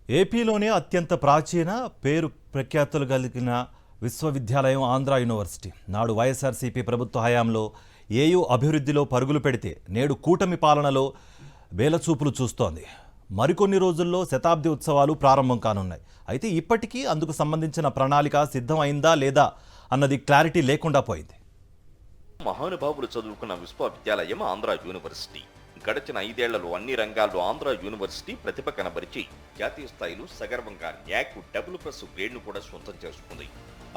ఏపీలోనే అత్యంత ప్రాచీన పేరు ప్రఖ్యాతులు కలిగిన విశ్వవిద్యాలయం ఆంధ్ర యూనివర్సిటీ నాడు వైఎస్ఆర్సీపీ ప్రభుత్వ హయాంలో ఏయూ అభివృద్ధిలో పరుగులు పెడితే నేడు కూటమి పాలనలో వేలచూపులు చూస్తోంది. మరికొన్ని రోజుల్లో శతాబ్ది ఉత్సవాలు ప్రారంభం కానున్నాయి. అయితే ఇప్పటికీ అందుకు సంబంధించిన ప్రణాళిక సిద్ధమైందా లేదా అన్నది క్లారిటీ లేకుండా పోయింది. మహానుభావులు చదువుకున్న విశ్వవిద్యాలయం ఆంధ్ర యూనివర్సిటీ గడిచిన 5 ఏళ్లలో అన్ని రంగాల్లో ఆంధ్ర యూనివర్సిటీ ప్రతిభ కనబరిచి జాతీయ స్థాయిలో సగర్వంగా న్యాక్ AA+ గ్రేడ్ను కూడా సొంతం చేసుకుంది.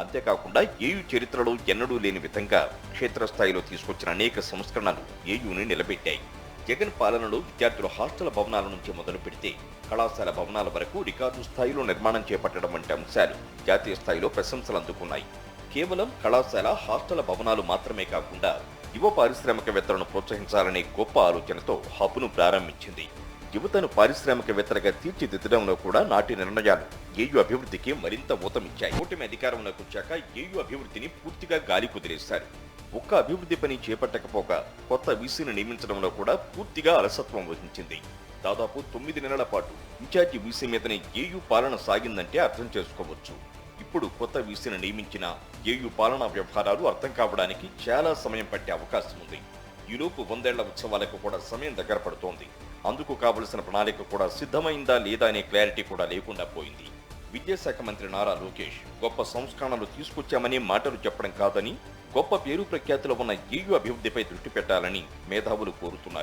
అంతేకాకుండా ఏయూ చరిత్రలో ఎన్నడూ లేని విధంగా క్షేత్రస్థాయిలో తీసుకొచ్చిన అనేక సంస్కరణలు ఏయూని నిలబెట్టాయి. జగన్ పాలనలో విద్యార్థుల హాస్టల్ భవనాల నుంచి మొదలు పెడితే కళాశాల భవనాల వరకు రికార్డు స్థాయిలో నిర్మాణం చేపట్టడం వంటి అంశాలు జాతీయ స్థాయిలో ప్రశంసలు అందుకున్నాయి. కేవలం కళాశాల హాస్టల్ భవనాలు మాత్రమే కాకుండా యువ పారిశ్రామికవేత్తలను ప్రోత్సహించాలనే గొప్ప ఆలోచనతో హబ్ను ప్రారంభించింది. యువతను పారిశ్రామికవేత్తలుగా తీర్చిదిద్దడంలో కూడా నాటి నిర్ణయాలు ఏయూ అభివృద్ధికి మరింత ఊతమిచ్చాయి. కూటమి అధికారంలోకి వచ్చాక ఏయూ అభివృద్ధిని పూర్తిగా గాలి కుదిరేశారు. ఒక్క అభివృద్ధి పని చేపట్టకపోగా కొత్త వీసీని నియమించడంలో కూడా పూర్తిగా అలసత్వం వహించింది. దాదాపు 9 నెలల పాటు ఇన్ఛార్జి వీసీ మీదనే ఏయూ పాలన సాగిందంటే అర్థం చేసుకోవచ్చు. ఇప్పుడు కొత్త వీసీని నియమించిన ఏయూ పాలనా వ్యవహారాలు అర్థం కావడానికి చాలా సమయం పట్టే అవకాశం ఉంది. ఈలోపు 100 ఏళ్ల ఉత్సవాలకు కూడా సమయం దగ్గర పడుతోంది. అందుకు కావలసిన ప్రణాళిక కూడా సిద్ధమైందా లేదా అనే క్లారిటీ కూడా లేకుండా పోయింది. విద్యాశాఖ మంత్రి నారా లోకేష్ గొప్ప సంస్కరణలు తీసుకొచ్చామని మాటలు చెప్పడం కాదని గొప్ప పేరు ప్రఖ్యాతులు ఉన్న ఏయూ అభివృద్ధిపై దృష్టి పెట్టాలని మేధావులు కోరుతున్నారు.